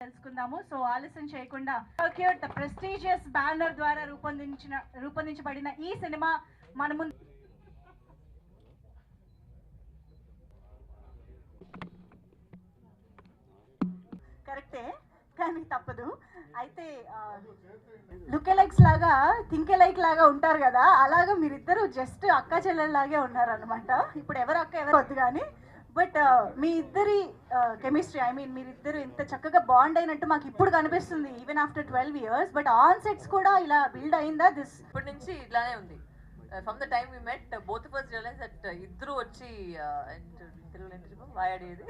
తెలుసుకుందాము. సో ఆలస్యం చేయకుండా క్యూట్ ద ప్రెస్టీజియస్ బ్యానర్ ద్వారా రూపొందించబడిన ఈ సినిమా మన ముందు కరెక్టే కానీ తప్పదు. అయితే లుకెలైక్స్ లాగా థింకెలైక్ లాగా ఉంటారు కదా, అలాగా మీరిద్దరు జస్ట్ అక్క చెల్లెల్లాగే ఉన్నారనమాట. ఇప్పుడు ఎవరు అక్క ఎవరు వద్దు కానీ, బట్ మీ ఇద్దరి కెమిస్ట్రీ, ఐ మీన్ మీరిద్దరు ఇంత చక్కగా బాండ్ అయినట్టు మాకు ఇప్పుడు కనిపిస్తుంది even after 12 years. But on sets కూడా ఇలా బిల్డ్ అయిందా? దిస్ ఇప్పటి నుంచి ఇట్లానే ఉంది. From the time we met both of us realise that ఇద్దరు వచ్చి తెలుగులో వాయాడేది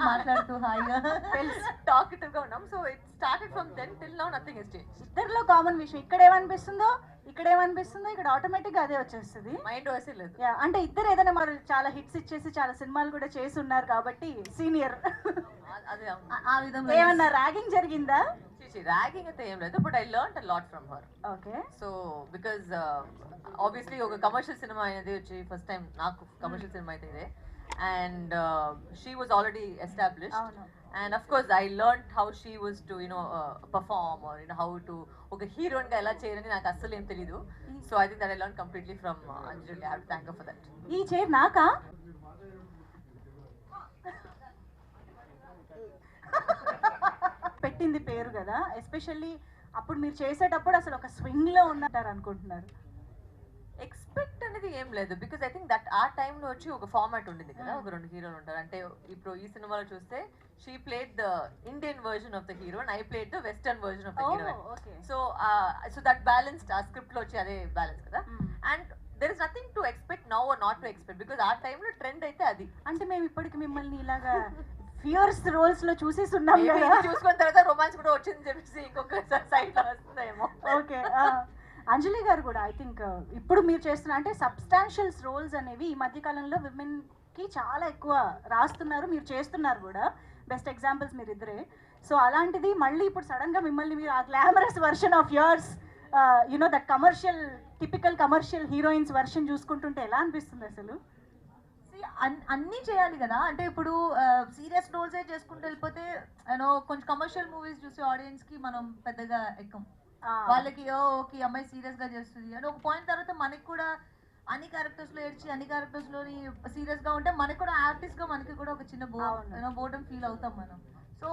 మాట్లాడుతూ హాయిగా టాకిటివ్ గా ఉన్నాం. So it started from then till now nothing has change. ఇద్దరిలో కామన్ విషయం ఇక్కడ ఏమనిపిస్తుందో ఇక్కడ ఆటోమేటిక్ గా అదే వచ్చేస్తుంది. మైండ్ వేసే లేదు. అంటే ఇద్దరు ఏదైనా మరి చాలా హిట్స్ ఇచ్చేసి చాలా సినిమాలు కూడా చేసి ఉన్నారు కాబట్టి సీనియర్. అదే ఆ విధంగా ఏమన్నా ర్యాగింగ్ జరిగిందా? ర్యాగింగ్ అయితే ఏం లేదు, but I learn a lot from her. Okay. So because obviously ఒక కమర్షియల్ సినిమా అనేది వచ్చి ఫస్ట్ టైం నాకు కమర్షియల్ సినిమా అయితే ఇదే. And she was already established. And of course I learned how she was to perform, or how to oka heroine ga ela cheyalani naaku assalu em teliyadu. So I think that I learned completely from Anjali. I have to thank her for that. Ee chair naaka పెట్టింది పేరు కదా, especially అప్పుడు మీరు చేసేటప్పుడు అసలు ఒక swing లో ఉన్నారంటారు అనుకుంటున్నారు. ఎక్స్పెక్ట్ అనేది ఏం లేదు, బికాజ్ ఐ థింక్ దట్ ఆ టైంలో వచ్చి ఒక ఫార్మాట్ ఉండింది కదా, ఒక 2 హీరోలు ఉంటారు. అంటే ఇప్పుడు ఈ సినిమాలో చూస్తే she played the Indian version of the hero and I played the western version of the heroine. So that balanced ఆ స్క్రిప్ట్ లో వచ్చి అదే బ్యాలెన్స్ కదా. And there is nothing to expect now or not to expect, because ఆ టైంలో trend అయితే అది. అంటే మేము ఇప్పటికి మిమ్మల్ని ఇలాగా ఫియర్స్ రోల్స్ లో చూసేస్తున్నాం కదా, చూసుకున్న తర్వాత రొమాన్స్ కూడా వచ్చింది చెప్పేసి ఇంకొక సైడ్ లో వస్తుందేమో. ఓకే. అంజలి గారు కూడా ఐ థింక్ ఇప్పుడు మీరు చేస్తున్న అంటే సబ్స్టాన్షియల్స్ రోల్స్ అనేవి ఈ మధ్య కాలంలో విమెన్ కి చాలా ఎక్కువ రాస్తున్నారు, మీరు చేస్తున్నారు కూడా. బెస్ట్ ఎగ్జాంపుల్స్ మీరు ఇద్దరే. సో అలాంటిది మళ్ళీ ఇప్పుడు సడన్ గా మిమ్మల్ని మీరు ఆ glamorous version of yours that commercial typical commercial heroines version చూసుకుంటుంటే ఎలా అనిపిస్తుంది అసలు? అన్నీ చేయాలి కదా. అంటే ఇప్పుడు సీరియస్ రోల్సే చేసుకుంటూ వెళ్ళిపోతే కొంచెం కమర్షియల్ మూవీస్ చూసే ఆడియన్స్ కి మనం పెద్దగా ఎక్కం. వాళ్ళకి ఓకే అమ్మాయి సీరియస్ గా చేస్తుంది అని ఒక పాయింట్ తర్వాత మనకి కూడా అన్ని క్యారెక్టర్స్ లో ఏడ్చి అన్ని క్యారెక్టర్స్ లోని సీరియస్ గా ఉంటే మనకి కూడా ఆర్టిస్ట్ గా మనకి కూడా ఒక చిన్న బోర్డమ్ ఫీల్ అవుతాం మనం. సో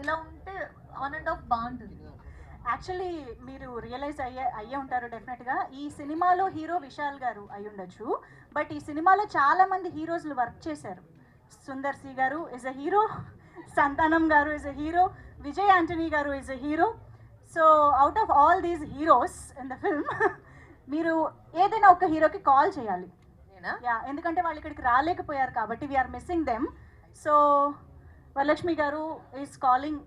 ఇలా ఉంటే ఆన్ అండ్ ఆఫ్ బాగుంటుంది. యాక్చువల్లీ మీరు రియలైజ్ అయ్యే ఉంటారు డెఫినెట్ గా, ఈ సినిమాలో హీరో విశాల్ గారు అయి ఉండొచ్చు, బట్ ఈ సినిమాలో చాలా మంది హీరోస్లు వర్క్ చేశారు. Sundar C garu is a hero, Santhanam garu is a hero, Vijay Antony garu is a hero. So out of all these heroes in the film మీరు ఏదైనా ఒక హీరోకి కాల్ చేయాలి. ఎందుకంటే వాళ్ళు ఇక్కడికి రాలేకపోయారు కాబట్టి we're missing them. So Varalakshmi garu is calling.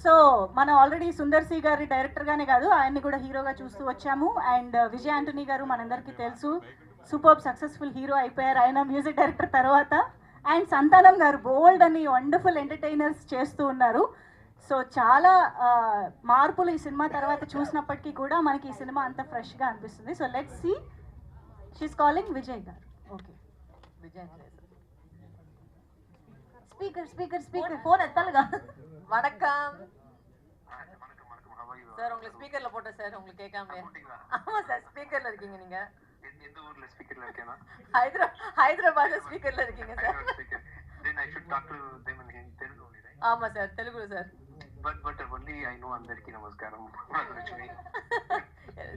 So మనం ఆల్రెడీ సుందర్ సి గారి డైరెక్టర్గానే కాదు ఆయన్ని కూడా హీరోగా చూస్తూ వచ్చాము. అండ్ విజయ్ ఆంటనీ గారు మనందరికీ తెలుసు, సూపర్ సక్సెస్ఫుల్ హీరో అయిపోయారు ఆయన మ్యూజిక్ డైరెక్టర్ తర్వాత. అండ్ సంతానం గారు బోల్డ్ అని వండర్ఫుల్ ఎంటర్టైనర్స్ చేస్తూ ఉన్నారు. సో చాలా మార్పులు ఈ సినిమా తర్వాత చూసినప్పటికీ కూడా మనకి ఈ సినిమా అంత ఫ్రెష్గా అనిపిస్తుంది. So let's see. She's calling Vijay garu. Okay Vijay speaker speaker speaker phone எத்தாலுங்க. வணக்கம் சார், உங்களுக்கு ஸ்பீக்கர்ல போட்ட சார், உங்களுக்கு கேட்காம. ஆமா சார், ஸ்பீக்கர்ல இருக்கீங்க நீங்க. எந்த ஊர்ல ஸ்பீக்கர்ல இருக்கேனா? ஹைதராபாத்ல ஸ்பீக்கர்ல இருக்கீங்க sir. Then I should talk to them in Telugu only, right? ஆமா சார், தெலுங்குல sir. But only I know అందరికి నమస్కారం.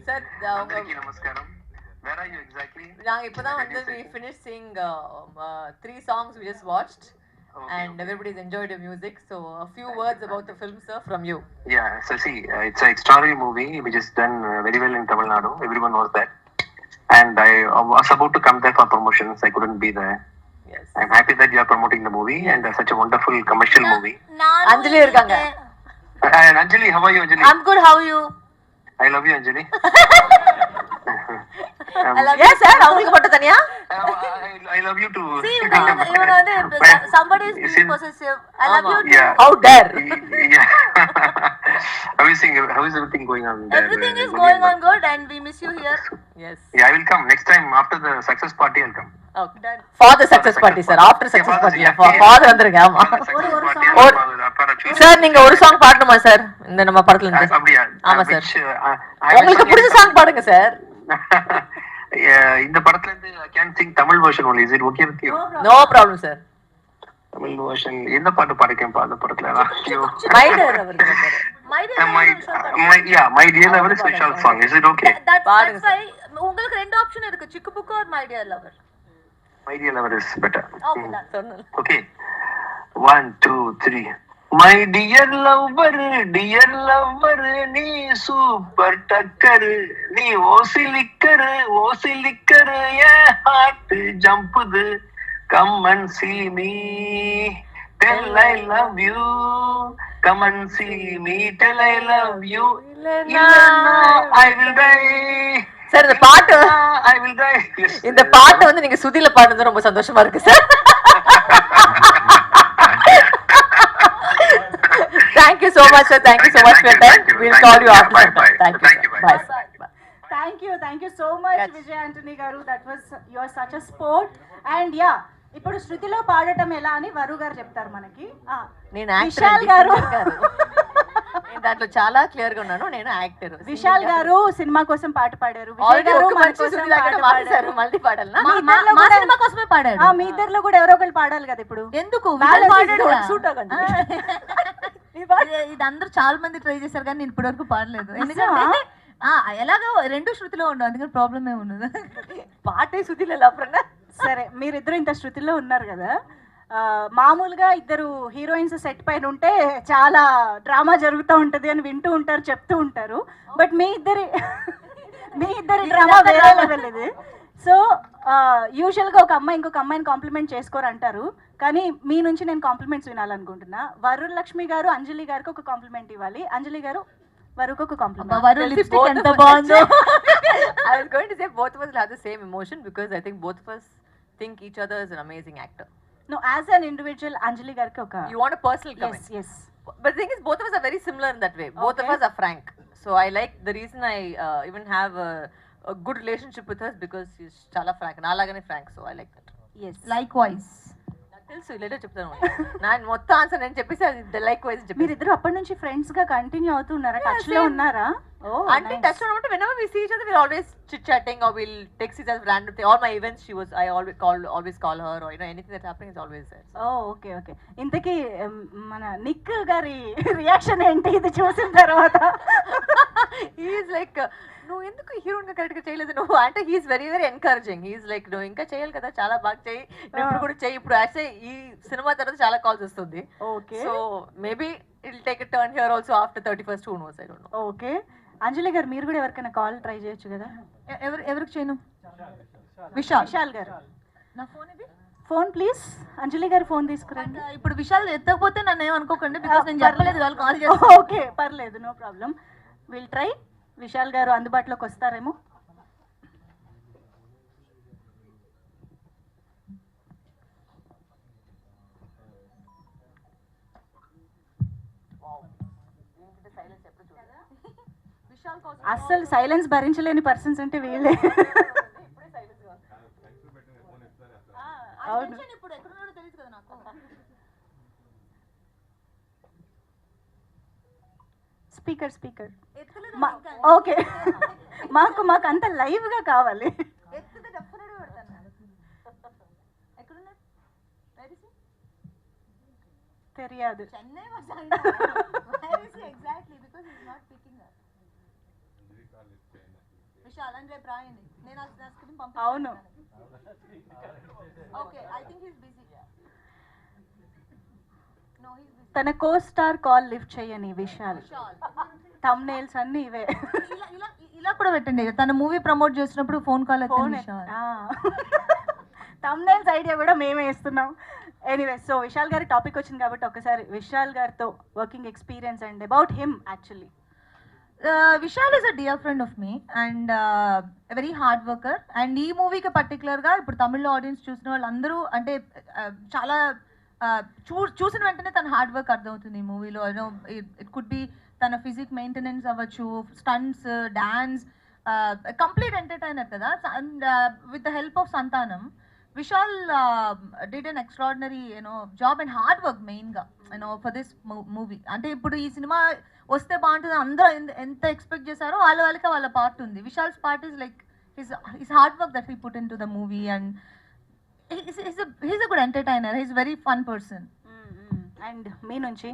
సార్ అందరికి నమస్కారం. Where are you exactly? நாங்க இப்பதான் வந்து we finished seeing 3 songs we just watched. And everybody's enjoyed your music. So a few words about the film, sir, from you. Yeah, so see, it's an extraordinary movie which is done very well in Tamil Nadu. Everyone knows that. And I was about to come there for promotions. I couldn't be there. Yes. I'm happy that you are promoting the movie and such a wonderful commercial movie. Anjali irukanga. And Anjali, how are you, Anjali? I'm good, how are you? I love you, Anjali. Yes, sir. அவங்களுக்கு மட்டும் தனியா? I love you too. See, இவங்க வந்து somebody is being possessive. I love you too. Yeah. How dare? Yeah. How is everything going on there? Everything is going on good and we miss you here. Yes. Yeah, I will come next time after the success party. I'll come. Okay. Done. For the success party, sir. After success party. Father வந்துருங்க. ஆமா. Sir நீங்க ஒரு song பாடணுமா sir இந்த நம்ம படத்துல இருந்து? அப்படியா? ஆமா சார். உங்களுக்கு பிடிச்ச சாங் பாடுங்க சார். இந்த படத்துல இருந்து I can sing Tamil version only. Is it okay with you? No problem, sir. Tamil version என்ன பாட்டு பாடிக்கேன் அந்த படத்துல? My dear அவருக்கு பாரு. My dear lover is Vishal song. Is it okay? That's why உங்களுக்கு ரெண்டு ஆப்ஷன் இருக்கு, சிக்கு book or my dear lover. My dear lover is better. Okay, done. Okay. 1 2 3. My dear lover, நீ சூப்பர் டக்கர், நீ ஓசிலிக்கர் என் heart ஜம்புது. Come and see me, tell I love you. Come and see me, tell I love you. இல்லன்னா I will die. Sir இந்த பாட்டு I will die. இந்த பாட்டு வந்து நீங்க சுதில பாடுறது ரொம்ப சந்தோஷமா இருக்கு sir. Thank you so much, sir. Thank you so much for your time. We'll call you after. Thank you. Bye. Thank you so much, Vijay Antony garu. That was, you are such a sport. And yeah, ఇప్పుడు శృతిలో పాడటం ఎలా అని వరు గారు చెప్తారు మనకి. నేను విశాల్ గారు నేను దాంట్లో చాలా క్లియర్ గా ఉన్నాను. నేను యాక్టర్. విశాల్ గారు సినిమా కోసం పాట పాడారు. విజయ్ గారు మన కోసం పాట పాడారు. మళ్ళీ పాడాలనా? మా సినిమా కోసమే పాడాడు. మీ ఇద్దరిలో కూడా ఎవరో ఒకరు పాడాలి కదా ఇప్పుడు. ఎందుకు ఇది అందరూ చాలా మంది ట్రై చేశారు కానీ నేను ఇప్పటివరకు పాడలేదు. ఎందుకంటే ఎలాగో రెండు శృతిలో ఉండవు, అందుకని ప్రాబ్లం ఏమి ఉండదు. పాటే శృతిలో లేపరన్నా. సరే, మీరిద్దరు ఇంత శృతిలో ఉన్నారు కదా, మామూలుగా ఇద్దరు హీరోయిన్స్ సెట్ పైన ఉంటే చాలా డ్రామా జరుగుతూ ఉంటది అని వింటూ ఉంటారు, చెప్తూ ఉంటారు. బట్ మీ ఇద్దరి డ్రామా వేరే లెవెల్ ఇది. సో యూజువల్గా ఒక అమ్మాయి ఇంకొక అమ్మాయిని కాంప్లిమెంట్ చేసుకోరు అంటారు, కానీ మీ నుంచి నేను కాంప్లిమెంట్స్ వినాలనుకుంటున్నా. వరులక్ష్మి గారు అంజలి గారికి ఒక కాంప్లిమెంట్ ఇవ్వాలి, అంజలి గారు వరుకు ఒక కాంప్లిమెంట్. వరు లిప్స్టిక్ ఎంత బాగుందో. I was going to say both of us will have the same emotion because I think both of us think each other is an amazing actor. No, as an individual, Anjali garki oka. You want a personal comment? Yes. But the thing is, both of us are very similar in that way. Both of us are frank. So I like the reason I even have a good relationship with her because she's chala frank. Nalagane frank. So I like that. Yes. Likewise. తెలుసు later చెప్తాను. నేను మొత్తం answer నేను చెప్పేసి అది like wise చెప్పి. మీరిద్దరు అప్పటి నుంచి ఫ్రెండ్స్ గా కంటిన్యూ అవుతున్నారా? టచ్ లో ఉన్నారా? అంటే టచ్ లో ఉంటే whenever we see each other we'll always chit chatting or we'll text each other random thing. All my events I always call her, or anything that's happening is always there. Okay. ఇంతకీ మన Nick గారి reaction ఏంటి ఇది చూసిన తర్వాత? he is like నువ్వు ఎందుకు heroine గా కరెక్ట్ గా చేయలేదు నువ్వు అంటే he is very encouraging. he is like నువ్వు ఇంకా చేయాలి కదా, చాలా బాగా చేయి, ఇప్పుడు కూడా చేయి. ఇప్పుడు యాక్చువల్లీ ఈ సినిమా తర్వాత చాలా కాల్స్ వస్తుంది. Okay. So maybe it will take a turn here also after 31st who knows, I don't know. Okay. Anjali garu మీరు కూడా ఎవరికైనా కాల్ ట్రై చేయొచ్చు కదా. ఎవరికి చేయను? విశాల్ గారు. నా ఫోన్ ఇది. Phone please. అంజలి గారు ఫోన్ తీసుకురండి. ఇప్పుడు విశాల్ ఎత్తకపోతే నన్ను ఏమనుకోకండి, బికాస్ నేను చెప్పలేదు వాళ్ళు కాల్ చేస్తారు. ఓకే, పర్లేదు, no problem. Will try. Vishal garu అందుబాటులోకి వస్తారేమో. అస్సలు సైలెన్స్ భరించలేని పర్సన్స్ అంటే వీళ్ళే. అవును. Speaker okay. మాకు అంత లైవ్ గా కావాలి. తెలియదు. అవును. తన కో స్టార్ కాల్ లిఫ్ట్ చేయని విశాల్. థంబ్నెయిల్స్ అన్ని ఇవే. ఇలా కూడా పెట్టండి, తన మూవీ ప్రమోట్ చేసినప్పుడు ఫోన్ కాల్ థంబ్నెయిల్స్ ఐడియా కూడా మేమే ఇస్తున్నాం. ఎనీవే, సో విశాల్ గారి టాపిక్ వచ్చింది కాబట్టి ఒకసారి విశాల్ గారితో working experience and about him actually. Vishal is a dear friend of me and very hard worker. And ఈ మూవీకి పర్టికులర్గా ఇప్పుడు తమిళ్లో ఆడియన్స్ చూసిన వాళ్ళందరూ అంటే చాలా చూసిన వెంటనే తన హార్డ్ వర్క్ అర్థమవుతుంది ఈ మూవీలో. ఇట్ కుడ్ బి తన ఫిజిక్ మెయింటెనెన్స్ అవ్వచ్చు, స్టంట్స్, డాన్స్, కంప్లీట్ ఎంటర్టైనర్ కదా. And with the help of సంతానం, Vishal did an extraordinary, job and hard work mainగా, for this movie. అంటే ఇప్పుడు ఈ సినిమా వస్తే బాగుంటుంది అందరూ ఎంత ఎక్స్పెక్ట్ చేశారో వాళ్ళకి వాళ్ళ పార్ట్ ఉంది. Vishal's part is like his hard work that he put in to the movie and he's a good entertainer. He's a very fun person. And మీ నుంచి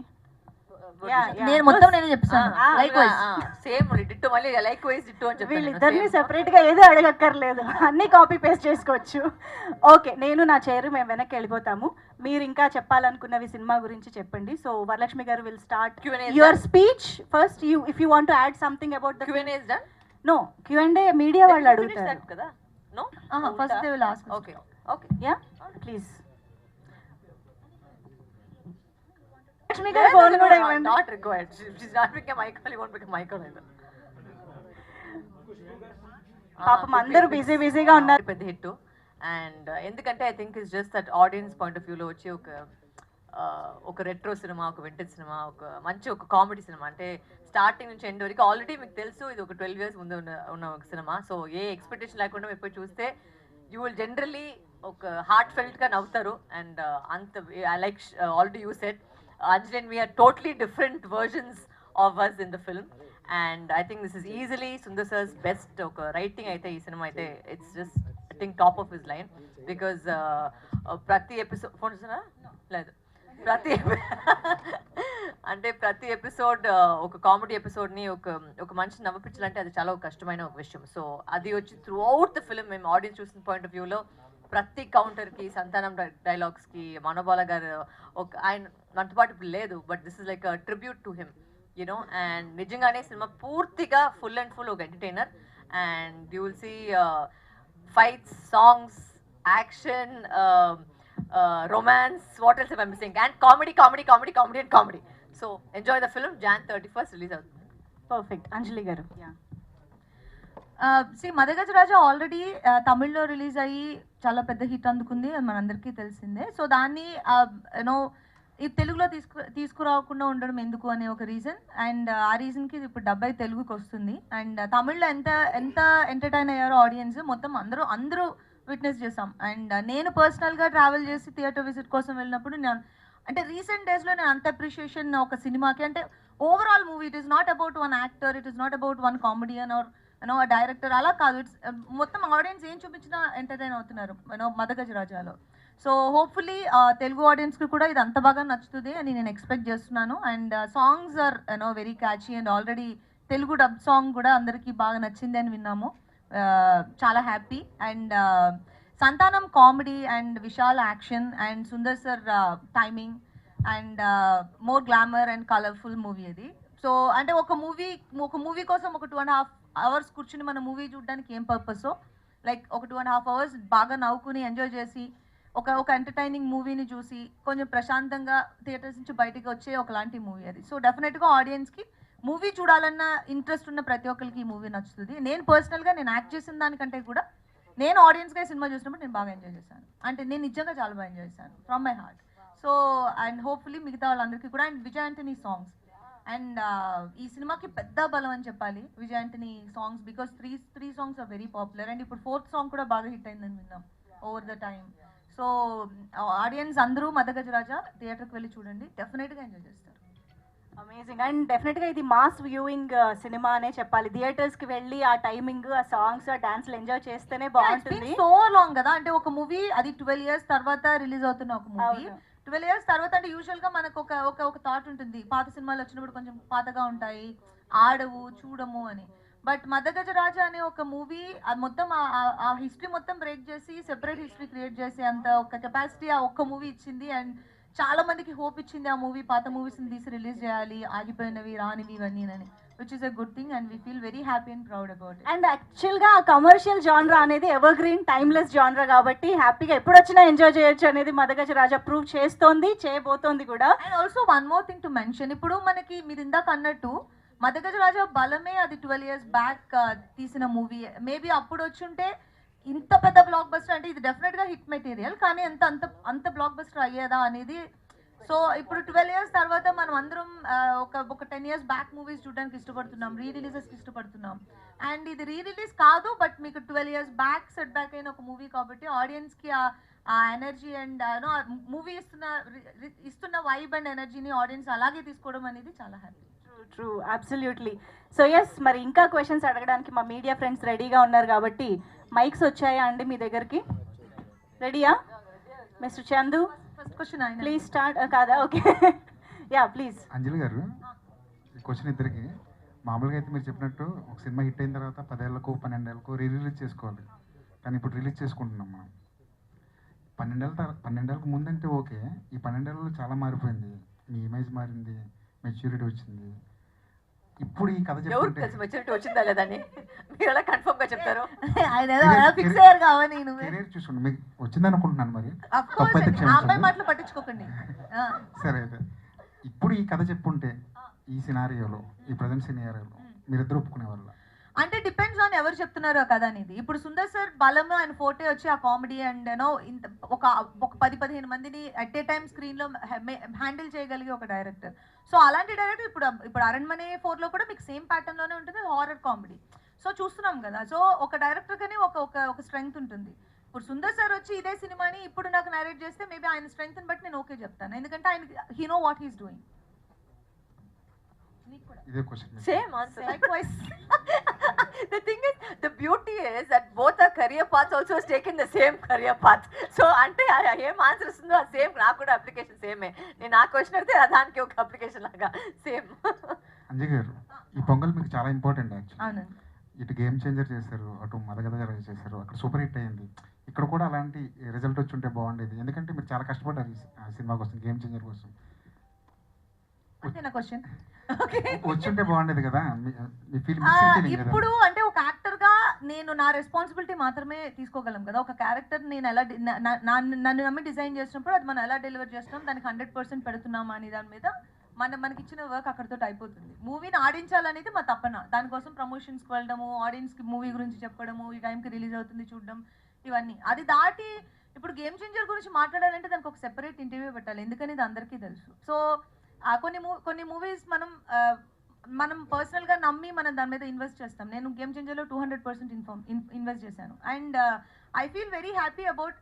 నేను మొత్తం నేనే చెప్తాను. లైక్ వైజ్ సేమ్ డిట్టో, మళ్ళీ లైక్ వైజ్ డిట్టో అని చెప్పాను. వీళ్ళిద్దరిని సెపరేట్ గా ఏదో అడగక్కర్లేదు, అన్ని కాపీ పేస్ట్ చేసుకోవచ్చు. ఓకే, నేను నా చైర్ మేము వెనక్కి వెళ్ళిపోతాము. మీరు ఇంకా చెప్పాలనుకున్నవి సినిమా గురించి చెప్పండి. So Varalakshmi garu will start your speech first. You if you want to add something about the Q&A is done. No Q&A media వాళ్ళు అడుగుతారు కదా. No, first they will ask. okay, yeah please. Lakshmi garu phone కూడా ఇవ్వండి. not required. She's not become a mic, you won't become a mic either. పాపం అందరూ బిజీగా ఉన్నారు. పెద్ద హిట్. అండ్ ఎందుకంటే I think it's just that audience point of వ్యూలో వచ్చి ఒక రెట్రో సినిమా, ఒక వింటేజ్ సినిమా, ఒక మంచి ఒక కామెడీ సినిమా. అంటే స్టార్టింగ్ నుంచి ఎండ్ వరకు ఆల్రెడీ మీకు తెలుసు ఇది ఒక 12 years ముందు ఉన్న ఒక సినిమా. సో ఏ ఎక్స్పెక్టేషన్ లేకుండా మీరు పోయి చూస్తే యూ విల్ జనరలీ ఒక హార్ట్ ఫెల్ట్గా నవ్వుతారు. అండ్ అంత I like already you said Anjali and me are totally different versions of us in the film, and I think this is easily Sundar sir's best writing aithe ee cinema aithe. It's just I think top of his line because prati episode phone chesana లేదు ప్రతి episode ఒక comedy episode ని ఒక మంచి నవ్విపించాలంటే అది చాలా కష్టమైన ఒక విషయం. సో అది వచ్చి త్రూ అవుట్ ద ఫిల్మ్ మేము ఆడియన్స్ చూసిన పాయింట్ ఆఫ్ వ్యూలో ప్రతి కౌంటర్కి, సంతానం డైలాగ్స్కి, మనోబాల గారు ఆయన మనతో పాటు ఇప్పుడు లేదు, but this is like tribute to him, you know. And నిజంగానే సినిమా పూర్తిగా ఫుల్ అండ్ ఫుల్ ఒక entertainer. And you will see fights, songs, action, romance, what else am I missing? And comedy and comedy. So enjoy the film. Jan 31st release out. Perfect. Anjali garu. Yeah. Madagaja Raja already తమిళ్లో release అయ్యి చాలా పెద్ద hit అందుకుంది, అది మనందరికీ తెలిసిందే. So దాన్ని ఈ తెలుగులో తీసుకురాకుండా ఉండడం ఎందుకు అనే ఒక రీజన్. అండ్ ఆ రీజన్కి ఇప్పుడు డబ్బై తెలుగుకి వస్తుంది. అండ్ తమిళ్లో ఎంత ఎంటర్టైన్ అయ్యారో ఆడియన్స్ మొత్తం అందరూ విట్నెస్ చేసాం. అండ్ నేను పర్సనల్గా ట్రావెల్ చేసి థియేటర్ విజిట్ కోసం వెళ్ళినప్పుడు అంటే రీసెంట్ డేస్లో నేను అంత అప్రిషియేషన్ ఒక సినిమాకి, అంటే overall movie, it is not about one actor, it is not about one comedian or director, అలా కాదు. ఇట్స్ మొత్తం ఆడియన్స్ ఏం చూపించినా ఎంటర్టైన్ అవుతున్నారు మదగజ రాజాలో. సో హోప్ఫుల్లీ తెలుగు ఆడియన్స్కి కూడా ఇది అంత బాగా నచ్చుతుంది అని నేను ఎక్స్పెక్ట్ చేస్తున్నాను. And songs are very catchy and already Telugu dub song కూడా అందరికీ బాగా నచ్చింది అని విన్నాము. చాలా happy. And Santhanam comedy and Vishal action and Sundar sir timing and more glamour and colourful movie అది. సో అంటే ఒక మూవీ కోసం ఒక 2.5 hours కూర్చుని మన మూవీ చూడడానికి ఏం పర్పసో, లైక్ ఒక 2.5 hours బాగా నవ్వుకుని ఎంజాయ్ చేసి ఒక ఎంటర్టైనింగ్ మూవీని చూసి కొంచెం ప్రశాంతంగా థియేటర్స్ నుంచి బయటకు వచ్చే ఒకలాంటి మూవీ అది. సో డెఫినెట్గా ఆడియన్స్కి మూవీ చూడాలన్న ఇంట్రెస్ట్ ఉన్న ప్రతి ఒక్కరికి ఈ మూవీ నచ్చుతుంది. నేను పర్సనల్గా నేను యాక్ట్ చేసిన దానికంటే కూడా నేను ఆడియన్స్గా సినిమా చూసినప్పుడు నేను బాగా ఎంజాయ్ చేశాను. అంటే నేను నిజంగా చాలా బాగా ఎంజాయ్ చేశాను from my heart. So and hopefully మిగతా వాళ్ళందరికీ కూడా. And Vijay Antony songs and ఈ సినిమాకి పెద్ద బలం అని చెప్పాలి Vijay Antony songs, because three songs are very popular. And ఇప్పుడు 4th సాంగ్ కూడా బాగా హిట్ అయిందని విన్నాం over the time. So audience అందరూ మదగజ రాజా థియేటర్కి వెళ్ళి చూడండి, డెఫినెట్గా ఎంజాయ్ చేస్తారు. అమేజింగ్. అండ్ డెఫినెట్గా ఇది మాస్ వ్యూయింగ్ సినిమా అనే చెప్పాలి. థియేటర్స్కి వెళ్ళి ఆ టైమింగ్, ఆ సాంగ్స్, ఆ డాన్స్లు ఎంజాయ్ చేస్తేనే బాగుంటుంది. సో లాంగ్ కదా, అంటే ఒక మూవీ అది 12 years తర్వాత రిలీజ్ అవుతున్న ఒక మూవీ. 12 years తర్వాత అంటే యూజువల్గా మనకు ఒక థాట్ ఉంటుంది, పాత సినిమాలు వచ్చినప్పుడు కొంచెం పాతగా ఉంటాయి, ఆడవు చూడము అని. బట్ మదగజ రాజా అనే ఒక మూవీ అది మొత్తం ఆ హిస్టరీ మొత్తం బ్రేక్ చేసి సెపరేట్ హిస్టరీ క్రియేట్ చేసి అంత ఒక కెపాసిటీ ఆ ఒక్క మూవీ ఇచ్చింది. అండ్ చాలా మందికి హోప్ ఇచ్చింది ఆ మూవీ, పాత మూవీస్ని తీసి రిలీజ్ చేయాలి, ఆగిపోయినవి రానివి ఇవన్నీ అని, which is a good thing. And we feel very happy and proud about it. And యాక్చువల్గా ఆ కమర్షియల్ జాన్రా అనేది ఎవర్ గ్రీన్ టైమ్లెస్ జాన్రా కాబట్టి హ్యాపీగా ఎప్పుడు వచ్చినా ఎంజాయ్ చేయొచ్చు అనేది మదగజ రాజా ప్రూవ్ చేస్తోంది, చేయబోతోంది కూడా. And also one more thing to mention, ఇప్పుడు మనకి మీరు ఇందాక అన్నట్టు మదగజరాజా బలమే అది 12 years బ్యాక్ తీసిన మూవీ. మేబీ అప్పుడు వచ్చుంటే ఇంత పెద్ద బ్లాక్ బస్టర్, అంటే ఇది డెఫినెట్ గా హిట్ మెటీరియల్, కానీ అంత బ్లాక్ బస్టర్ అయ్యేదా అనేది. సో ఇప్పుడు 12 years తర్వాత మనం అందరం ఒక 10 years బ్యాక్ మూవీస్ చూడడానికి ఇష్టపడుతున్నాం, రీ రిలీజెస్కి ఇష్టపడుతున్నాం. అండ్ ఇది రీ రిలీజ్ కాదు, బట్ మీకు 12 years బ్యాక్ సెట్ బ్యాక్ అయిన ఒక మూవీ కాబట్టి ఆడియన్స్కి ఆ ఎనర్జీ అండ్ మూవీ ఇస్తున్న వైబ్ అండ్ ఎనర్జీని ఆడియన్స్ అలాగే తీసుకోవడం అనేది చాలా happy. True, absolutely. So yes, మరి ఇంకా క్వశ్చన్స్ అడగడానికి మా మీడియా ఫ్రెండ్స్ రెడీగా ఉన్నారు కాబట్టి మైక్స్ వచ్చాయా అండి మీ దగ్గరికి? రెడీయా మిస్టర్ చందు? ఫస్ట్ క్వశ్చన్ ఆయన ప్లీజ్ స్టార్ట్. కాదా? Okay, yeah please. Anjali garu, ఈ క్వశ్చన్ ఇద్దరికి. మామూలుగా అయితే మీరు చెప్పినట్టు ఒక సినిమా హిట్ అయిన తర్వాత 10 ఏళ్ళకు 12 ఏళ్ళకు రిలీజ్ చేసుకోవాలి, కానీ ఇప్పుడు రిలీజ్ చేసుకుంటున్నాం మనం. 12 ఏళ్ళకు ముందంటే ఓకే, ఈ 12 ఏళ్ళలో చాలా మారిపోయింది. మీ ఇమేజ్ మారింది, మెచ్యూరిటీ వచ్చింది. ఇప్పుడు ఈ కథ ఎవరికి తెలుసు మెచ్యూరిటీ వచ్చిందా లేదని? మీరు ఎలా కన్ఫర్మ్ గా చెప్తారు? ఆయన ఏదో అలా ఫిక్స్ అయ్యారు కావాలి. కెరీర్ చూసుకోండి, మీకు వచ్చింది అనుకుంటున్నాను. మరి అఫ్ కోర్స్ ఆ అమ్మాయి మాటలు పట్టించుకోకండి. సరే, అయితే ఇప్పుడు ఈ కథ చెప్పుంటే ఈ సినారియోలో, ఈ ప్రజెంట్ సినారియోలో మీరిద్దరు ఒప్పుకునే వాళ్ళ? అంటే డిపెండ్స్ ఆన్ ఎవరు చెప్తున్నారో కదా అనేది. ఇప్పుడు సుందర్ సార్ బలం ఆయన ఫోటో వచ్చి ఆ కామెడీ అండ్ ఇంత ఒక 10-15 మందిని అట్ ఏ టైమ్ స్క్రీన్ లో హ్యాండిల్ చేయగలిగే ఒక డైరెక్టర్. సో అలాంటి డైరెక్టర్ ఇప్పుడు అరణ్మనే 4 లో కూడా మీకు సేమ్ ప్యాటర్న్ లోనే ఉంటుంది, హారర్ కామెడీ. సో చూస్తున్నాం కదా, సో ఒక డైరెక్టర్ కానీ ఒక స్ట్రెంగ్త్ ఉంటుంది. ఇప్పుడు సుందర్ సార్ వచ్చి ఇదే సినిమాని ఇప్పుడు నాకు నరేట్ చేస్తే మేబీ ఆయన స్ట్రెంగ్త్ బట్టి నేను ఓకే చెప్తాను, ఎందుకంటే ఆయన he know what he's doing. ఇదే question. Same answer. Likewise. The thing is, the beauty is that both our career paths also has taken the same career path. So అంటే ఏం answer ఇస్తుందో ఆ సేమ్ నాకు కూడా అప్లికేషన్ సేమే. నేను ఆ క్వశ్చన్ అడిగితే దానికి ఒక అప్లికేషన్ లాగా సేమ్. అంజయ్ గారు, ఈ పొంగల్ మీకు చాలా ఇంపార్టెంట్ యాక్చువల్లీ. అవునండి. ఇటు గేమ్ చేంజర్ చేశారు, అటు మదగదగర చేశారు, అక్కడ సూపర్ హిట్ అయింది. ఇక్కడ కూడా అలాంటి రిజల్ట్ వచ్చి ఉంటే బాగుండేది, ఎందుకంటే మీరు చాలా కష్టపడ్డారు ఈ సినిమా కోసం, గేమ్ చేంజర్ కోసం. అంతే నా క్వశ్చన్. వచ్చుంటే బాగుండేది కదా, మీ ఫీలింగ్ ఇప్పుడు అంటే ఒక యాక్టర్ గా నేను నా రెస్పాన్సిబిలిటీ మాత్రమే తీసుకోగలం కదా. ఒక క్యారెక్టర్ నేను ఎలా నన్ను నమ్మి డిజైన్ చేసినప్పుడు అది మనం ఎలా డెలివర్ చేస్తున్నాం, దానికి 100% పెడుతున్నాం అని దాని మీద మనకి ఇచ్చిన వర్క్ అక్కడితో అయిపోతుంది. మూవీని ఆడించాలనేది మా తప్పన. దానికోసం ప్రమోషన్స్కి వెళ్ళడము, ఆడియన్స్కి మూవీ గురించి చెప్పడము, ఈ టైంకి రిలీజ్ అవుతుంది చూడడం, ఇవన్నీ. అది దాటి ఇప్పుడు గేమ్ చేంజర్ గురించి మాట్లాడాలంటే దానికి ఒక సెపరేట్ ఇంటర్వ్యూ పెట్టాలి, ఎందుకని ఇది అందరికీ తెలుసు. సో కొన్ని మూవీస్ మనం పర్సనల్గా నమ్మి మనం దాని మీద ఇన్వెస్ట్ చేస్తాం. నేను గేమ్ చేంజర్లో 200% ఇన్వెస్ట్ చేశాను. And I feel very happy about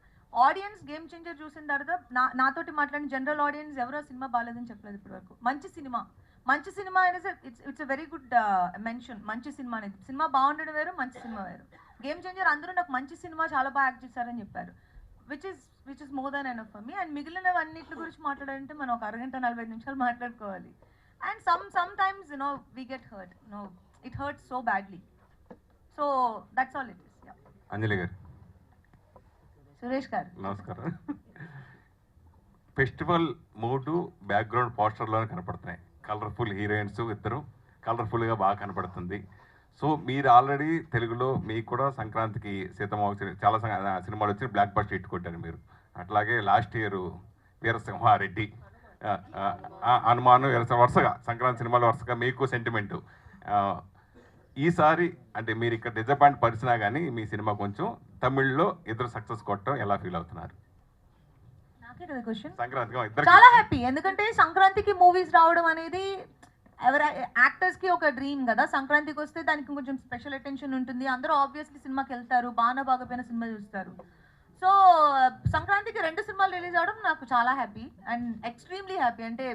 audience. Game changer చూసిన తర్వాత నాతోటి మాట్లాడిన జనరల్ ఆడియన్స్ ఎవరో సినిమా బాగాలేదని చెప్పలేదు ఇప్పటి వరకు. మంచి సినిమా అనేది it's a very good mention. మంచి సినిమా అనేది, సినిమా బాగుండడం వేరు, మంచి సినిమా వేరు. గేమ్ చేంజర్ అందరూ నాకు మంచి సినిమా చాలా బాగా యాక్ట్ చేశారని చెప్పారు, which is more than enough for me. And మిగిలినవన్నిటి గురించి మాట్లాడాలంటే మనం ఒక అరగంట 45 నిమిషాలు మాట్లాడుకోవాలి. And sometimes we get hurt. It hurts so badly. So that's all it is. Yeah. అంజలి గారు, సురేష్ గారు నమస్కారం. ఫెస్టివల్ మూడ్ బ్యాక్గ్రౌండ్ పోస్టర్లోనే కనపడుతున్నాయి. కలర్ఫుల్ హీరోయిన్స్ ఇద్దరు, కలర్ఫుల్గా బాగా కనపడుతుంది. సో మీరు ఆల్రెడీ తెలుగులో మీకు కూడా సంక్రాంతికి సీతమ్మ చాలా సినిమాలు వచ్చి బ్లాక్ బస్టర్ హిట్ కొట్టారు మీరు. అట్లాగే లాస్ట్ ఇయర్ వీరసింహారెడ్డి, హనుమాను, వరుసగా సంక్రాంతి సినిమాలు వరుసగా మీకు సెంటిమెంటు. ఈసారి అంటే మీరు ఇక్కడ డిజపాయింట్ పరిచినా కానీ మీ సినిమా కొంచెం తమిళ్లో ఇద్దరు సక్సెస్ కొట్టడం ఎలా ఫీల్ అవుతున్నారు? నాకే కదా క్వశ్చన్. సంక్రాంతికి చాలా హ్యాపీ, ఎందుకంటే సంక్రాంతికి మూవీస్ రావడం అనేది యాక్టర్స్ కి ఒక డ్రీమ్ కదా. సంక్రాంతికి వస్తే దానికి కొంచెం స్పెషల్ అటెన్షన్ ఉంటుంది. అందరూ ఆబ్వియస్లీ సినిమాకి వెళ్తారు, బాగాపోయిన సినిమా చూస్తారు. సో సంక్రాంతికి 2 సినిమాలు రిలీజ్ అవడం నాకు చాలా హ్యాపీ అండ్ ఎక్స్ట్రీమ్లీ హ్యాపీ. అంటే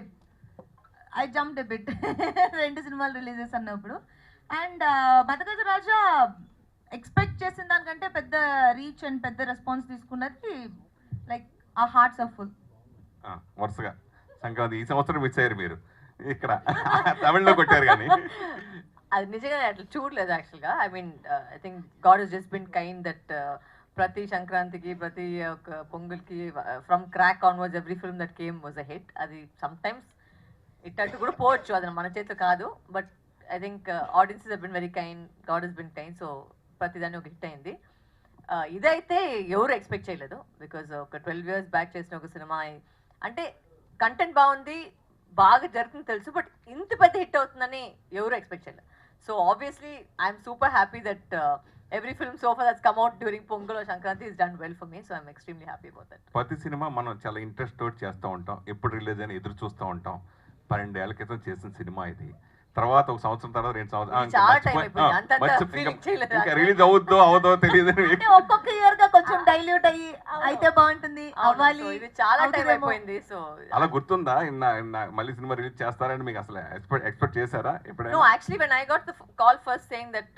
ఐ జంప్డ్ ఎ బిట్ 2 సినిమాలు రిలీజెస్ అన్నప్పుడు. అండ్ మదగజరాజా ఎక్స్పెక్ట్ చేసిన దానికంటే పెద్ద రీచ్ అండ్ పెద్ద రెస్పాన్స్ తీసుకున్నది. లైక్ ఆ హార్ట్స్ ఆర్ ఫుల్. వరుసగా సంక్రాంతి ఈ సంవత్సరం మిస్ అయ్యారు మీరు, ఇక్కడ తమిళ్లో కొట్టారు కానీ అది నిజంగా అట్లా చూడలేదు యాక్చువల్గా. I mean I think God has just been kind that ప్రతి సంక్రాంతికి ప్రతి ఒక పొంగల్కి from Krack onwards every film that came was a hit. అది సమ్టైమ్స్ ఇట్టట్టు కూడా పోవచ్చు, అది మన చేతిలో కాదు. But I think audiences have been very kind, God has been kind. So ప్రతిదాన్ని ఒక హిట్ అయింది. ఇదైతే ఎవరు ఎక్స్పెక్ట్ చేయలేదు, బికాజ్ ఒక 12 years బ్యాక్ చేసిన ఒక సినిమా అంటే కంటెంట్ బాగుంది, బాగా జరుగుతుంది తెలుసు, బట్ ఇంత పెద్ద హిట్ అవుతుందని ఎవరు ఎక్స్పెక్ట్ చేయలేదు. So obviously I'm super happy that every film so far that's come out during Pongal or Sankranti is done well for me, so I'm extremely happy about that. ప్రతి cinema మనం చాలా interest తోటి చేస్తూ ఉంటాం, ఎప్పుడు release అని ఎదురు చూస్తూ ఉంటాం. 12 ఏళ్ల క్రితం చేసిన సినిమా ఇది. తర్వాత ఒక సంవత్సరం తర్వాత 2 సంవత్సరాలు చాలా టైం అయిపోయింది, అంత ఫీలింగ్ చేయలేదు. ఇంకా రిలీజ్ అవుదో తెలియదు. ఒక్కొక్క ఇయర్ గా కొంచెం డైల్యూట్ అయ్యి అయితే బాగుంటుంది అవ్వాలి. ఇది చాలా టైం అయిపోయింది. సో అలా గుర్తుందా మళ్ళీ సినిమా రిలీజ్ చేస్తారని మీకు అసలు ఎక్స్పెక్ట్ చేశారా ఎప్పుడైనా? No, actually when I got the call first saying that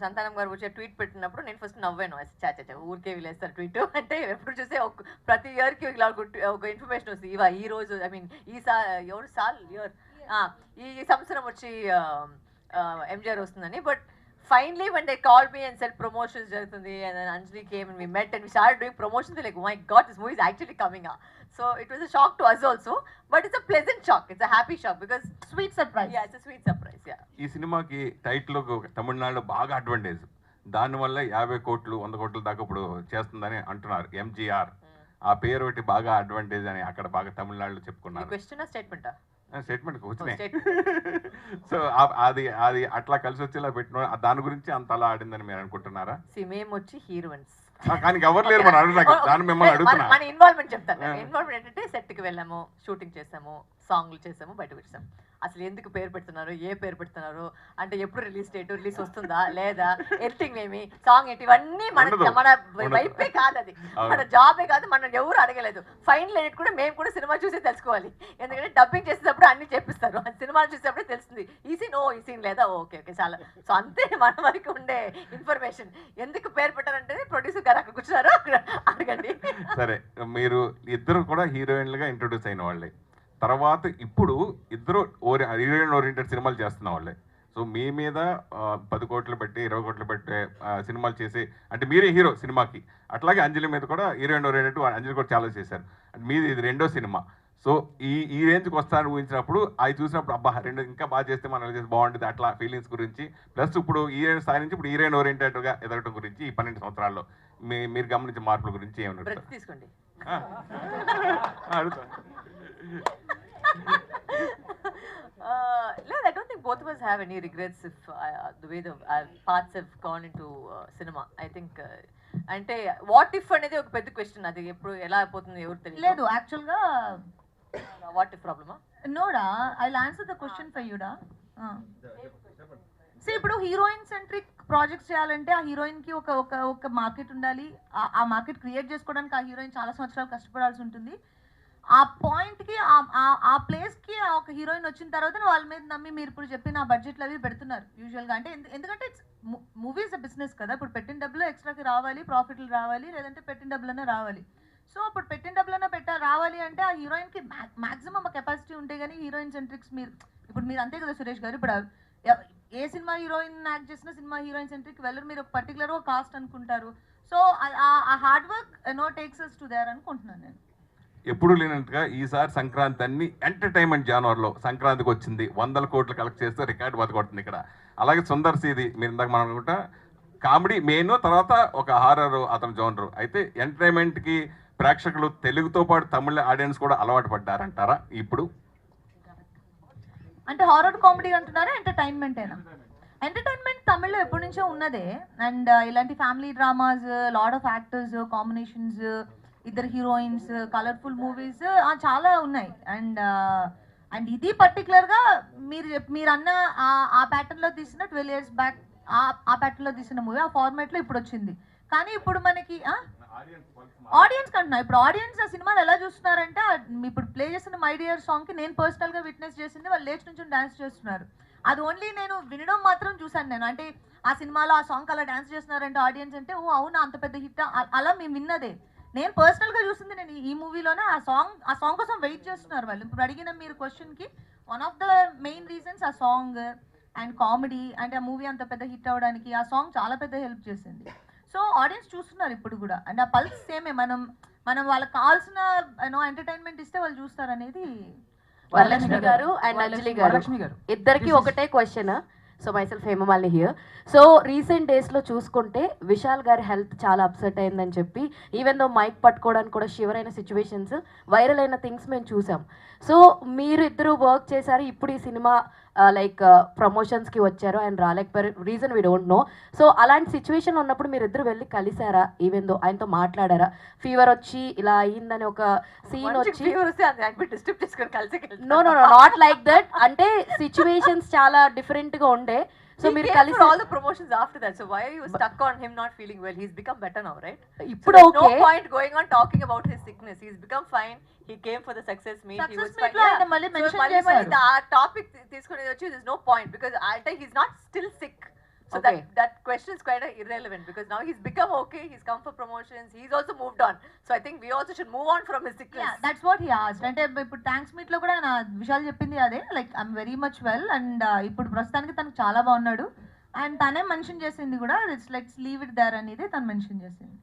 సంతానం గారు వచ్చే ట్వీట్ పెట్టినప్పుడు నేను ఫస్ట్ నవ్వాను. చాచా ఊరికే వీలేస్తారు ట్వీట్ అంటే ఎప్పుడు చూసే ప్రతి ఇయర్ కి ఇలా ఒక ఇన్ఫర్మేషన్ వస్తుంది. ఈ రోజు ఐ మీన్ ఈ సంవత్సరం వచ్చి ఎంజిఆర్ వస్తుందని. But finally when they called me and said promotions జరుగుతుంది, and then Anjali came and we met and we started doing promotions, like oh my god, this movie is actually coming up. So it was a shock to us also, but it's a pleasant shock, it's a happy shock because sweet surprise. yeah, it's a sweet surprise. Yeah, ఈ సినిమాకి title తమిళనాడులో బాగా advantage, దానివల్ల 50 కోట్లు 100 కోట్ల దాకా ఇప్పుడు చేస్తుందని అంటున్నారు. ఎంజీఆర్ ఆ పేరు ఒకటి బాగా అడ్వాంటేజ్ అని అక్కడ బాగా తమిళనాడులో చెప్పుకున్నారు. క్వశ్చన్ ఆ స్టేట్మెంటా? స్టేట్మెంట్ వచ్చినాయి. సో అది అట్లా కలిసి వచ్చేలా పెట్టిన దాని గురించి అంత అలా ఆడిందని మీరు అనుకుంటున్నారా? మేము వచ్చి హీరోయిన్స్ కానీ ఎవరు లేరు మన అడుగుతా, దాన్ని మిమ్మల్ని అడుగుతున్నా. మన ఇన్వాల్వ్మెంట్ చెప్తాను. ఇన్వాల్వ్మెంట్ ఏంటంటే సెట్ కి వెళ్ళాము, షూటింగ్ చేసాము, సాంగ్లు చేసాము, బయటకు వచ్చాము. అసలు ఎందుకు పేరు పెడుతున్నారు, ఏ పేరు పెడుతున్నారు అంటే ఎప్పుడు రిలీజ్ డేట్, రిలీజ్ వస్తుందా లేదా, ఎడిటింగ్ ఏమి, సాంగ్ ఏంటి, ఇవన్నీ మన వైపే కాదు, అది మన జాబే కాదు, మనం ఎవరు అడగలేదు. ఫైనల్ ఎడిట్ కూడా మేము కూడా సినిమా చూసి తెలుసుకోవాలి, ఎందుకంటే డబ్బింగ్ చేసేటప్పుడు అన్ని చెప్పిస్తారు, సినిమాలు చూసేటప్పుడు తెలుస్తుంది ఈ సీన్ లేదా, ఓకే ఓకే చాలా. సో అంతే మన వరకు ఉండే ఇన్ఫర్మేషన్. ఎందుకు పేరు పెట్టారంటే ప్రొడ్యూసర్ గారు అక్కడ కూర్చున్నారు, అక్కడ అడగండి. సరే, మీరు ఇద్దరు కూడా హీరోయిన్లుగా ఇంట్రొడ్యూస్ అయిన వాళ్ళే, తర్వాత ఇప్పుడు ఇద్దరు హీరోయిన్ ఓరియంటెడ్ సినిమాలు చేస్తున్న వాళ్ళే. సో మీ మీద 10 కోట్లు పెట్టి 20 కోట్లు పెట్టి సినిమాలు చేసి అంటే మీరే హీరో సినిమాకి, అట్లాగే అంజలి మీద కూడా హీరోయిన్ ఓరియంటెడ్ అంజలి కూడా చాలా చేశారు. మీది ఇది 2వ సినిమా. సో ఈ రేంజ్కి వస్తారని ఊహించినప్పుడు అవి చూసినప్పుడు అబ్బా ఇంకా బాగా చేస్తే మనం చేస్తే బాగుంటుంది అట్లా ఫీలింగ్స్ గురించి, ప్లస్ ఇప్పుడు హీరోయిన్ స్థాయి నుంచి ఇప్పుడు హీరోయిన్ ఓరియంటెడ్గా ఎదగడం గురించి ఈ 12 సంవత్సరాల్లో మీరు గమనించే మార్పుల గురించి ఏమన్నా తీసుకోండి. అడుగుతా. I don't think both of us have any regrets if the way the paths have gone into cinema. I think అంటే వాట్ ఇఫ్ అనేది ఒక పెద్ద క్వశ్చన్, అది ఎప్పుడు ఎలా అయిపోతుందో ఎవరు తెలియదు. లేదు యాక్చువల్ గా వాట్ ఇఫ్ ప్రాబ్లమా? నోడా, I will answer the question for యూడా. సో ఇప్పుడు హీరోయిన్ సెంట్రిక్ ప్రాజెక్ట్స్ చేయాలంటే ఆ హీరోయిన్ కి ఒక మార్కెట్ ఉండాలి. ఆ మార్కెట్ క్రియేట్ చేసుకోవడానికి ఆ హీరోయిన్ చాలా సంవత్సరాలు కష్టపడాల్సి ఉంటుంది. ఆ పాయింట్ కి ఆ ప్లేస్ కి ఒక హీరోయిన్ వచ్చిన తర్వాత వాళ్ళ మీద నమ్మి మీరు ఇప్పుడు చెప్పిన ఆ బడ్జెట్లు అవి పెడుతున్నారు యూజువల్ గా. అంటే ఎందుకంటే మూవీస్ బిజినెస్ కదా, ఇప్పుడు పెట్టిన డబ్బులు ఎక్స్ట్రాకి రావాలి, ప్రాఫిట్లు రావాలి, లేదంటే పెట్టిన డబ్బులనే రావాలి. సో ఇప్పుడు పెట్టిన డబ్బులన్నా రావాలి అంటే ఆ హీరోయిన్ కి మాక్సిమం కెపాసిటీ ఉంటే కానీ హీరోయిన్ సెంట్రిక్స్ మీరు అంతే కదా సురేష్ గారు. ఇప్పుడు ఏ సినిమా హీరోయిన్ యాక్ట్ చేసిన సినిమా హీరోయిన్ సెంట్రిక్ వెళ్ళరు, మీరు పర్టికులర్ కాస్ట్ అనుకుంటారు. సో ఆ hard work takes us to there అనుకుంటున్నాను నేను. ఎప్పుడు లేనట్టుగా ఈసారి సంక్రాంతి అన్ని ఎంటర్టైన్మెంట్ జానర్లో సంక్రాంతికి వచ్చింది, 100 కోట్లు కలెక్ట్ చేస్తే రికార్డు బతకొడుతుంది ఇక్కడ. అలాగే సుందర్ సీది మీరు ఇందాక మనం అనుకుంటా కామెడీ మెయిన్, తర్వాత ఒక హారర్ అతని జోనరు. అయితే ఎంటర్టైన్మెంట్కి ప్రేక్షకులు తెలుగుతో పాటు తమిళ ఆడియన్స్ కూడా అలవాటు పడ్డారంటారా ఇప్పుడు? అంటే హారర్ కామెడీ అంటున్నారా, ఎంటర్టైన్మెంట్ అయినా? ఎంటర్టైన్మెంట్ తమిళ్లో ఎప్పటి నుంచో ఉన్నదే. అండ్ ఇలాంటి family dramas, lot of actors, combinations, ఇద్దరు హీరోయిన్స్, కలర్ఫుల్ మూవీస్ చాలా ఉన్నాయి. అండ్ ఇది పర్టికులర్గా మీరు అన్న ఆ ప్యాటర్న్లో తీసిన 12 years బ్యాక్ ఆ ప్యాటర్న్లో తీసిన మూవీ ఆ ఫార్మాట్లో ఇప్పుడు వచ్చింది. కానీ ఇప్పుడు మనకి ఆడియన్స్ కంటున్నా, ఇప్పుడు ఆడియన్స్ ఆ సినిమాలు ఎలా చూస్తున్నారంటే ఇప్పుడు ప్లే చేసిన మై డియర్ సాంగ్కి నేను పర్సనల్గా విట్నెస్ చేసింది, వాళ్ళు లేచి నుంచి డాన్స్ చేస్తున్నారు. అది ఓన్లీ నేను వినడం మాత్రం చూశాను నేను. అంటే ఆ సినిమాలో ఆ సాంగ్ అలా డాన్స్ చేస్తున్నారంటే ఆడియన్స్ అంటే ఓ అవునా అంత పెద్ద హిట్ అలా మేము విన్నదే. నేను పర్సనల్గా చూసింది నేను ఈ మూవీలోనే ఆ సాంగ్ కోసం వెయిట్ చేస్తున్నారు వాళ్ళు. ఇప్పుడు అడిగిన మీరు క్వశ్చన్కి one of the main reasons ఆ సాంగ్ అండ్ కామెడీ. అంటే ఆ మూవీ అంత పెద్ద హిట్ అవ్వడానికి ఆ సాంగ్ చాలా పెద్ద హెల్ప్ చేసింది. సో ఆడియన్స్ చూస్తున్నారు ఇప్పుడు కూడా. అండ్ ఆ పల్స్ సేమే, మనం వాళ్ళకి కావాల్సిన ఎంటర్టైన్మెంట్ ఇస్తే వాళ్ళు చూస్తారు అనేది. వరలక్ష్మి గారు అండ్ అంజలి గారు ఇద్దరికి ఒకటే question. So myself Hema Malini here. So recent డేస్లో చూసుకుంటే విశాల్ గారి హెల్త్ చాలా అప్సెట్ అయిందని చెప్పి ఈవెన్ దో మైక్ పట్టుకోవడానికి కూడా షివర్ అయిన సిచ్యువేషన్స్, వైరల్ అయిన థింగ్స్ మేము చూసాం. సో మీరు ఇద్దరు వర్క్ చేశారు, ఇప్పుడు ఈ సినిమా లైక్ ప్రమోషన్స్కి వచ్చారు, ఆయన రాలేకపోయారు, reason we don't know. So అలాంటి సిచ్యువేషన్ ఉన్నప్పుడు మీరు ఇద్దరు వెళ్ళి కలిసారా, ఈవెన్ దో ఆయనతో మాట్లాడారా? ఫీవర్ వచ్చి ఇలా అయ్యిందని ఒక సీన్ వచ్చి డిస్టర్బ్ చేసుకొని కలిసి no no no not like that, అంటే సిచ్యువేషన్స్ చాలా డిఫరెంట్గా ఉండే. సో మీరు కలిసి all the promotions after that, so why are you stuck on him not feeling well? He's become better now, right? ఇప్పుడు No okay point going on talking about his sickness. He's become fine. He came for the success meet. He was Success fine. meet లో ఆయన మళ్ళీ mention చేశారు. the topic తీసుకునేది వచ్చి there's no point because I think he's not still sick. So Okay. that question is quite irrelevant because now he's become okay. He's come for promotions. He's also moved on. So I think we also should move on from his sickness. That's what he asked. అంటే ఇప్పుడు thanks meet లో కూడా ఆయన విషయాలు చెప్పింది అదే, like I'm very much well and ఇప్పుడు ప్రస్తుతానికి తనకు చాలా బాగున్నాడు. అండ్ తనే మెన్షన్ చేసింది కూడా, లెట్స్ లీవ్ ఇట్ దేర్ అనేది తను మెన్షన్ చేసింది.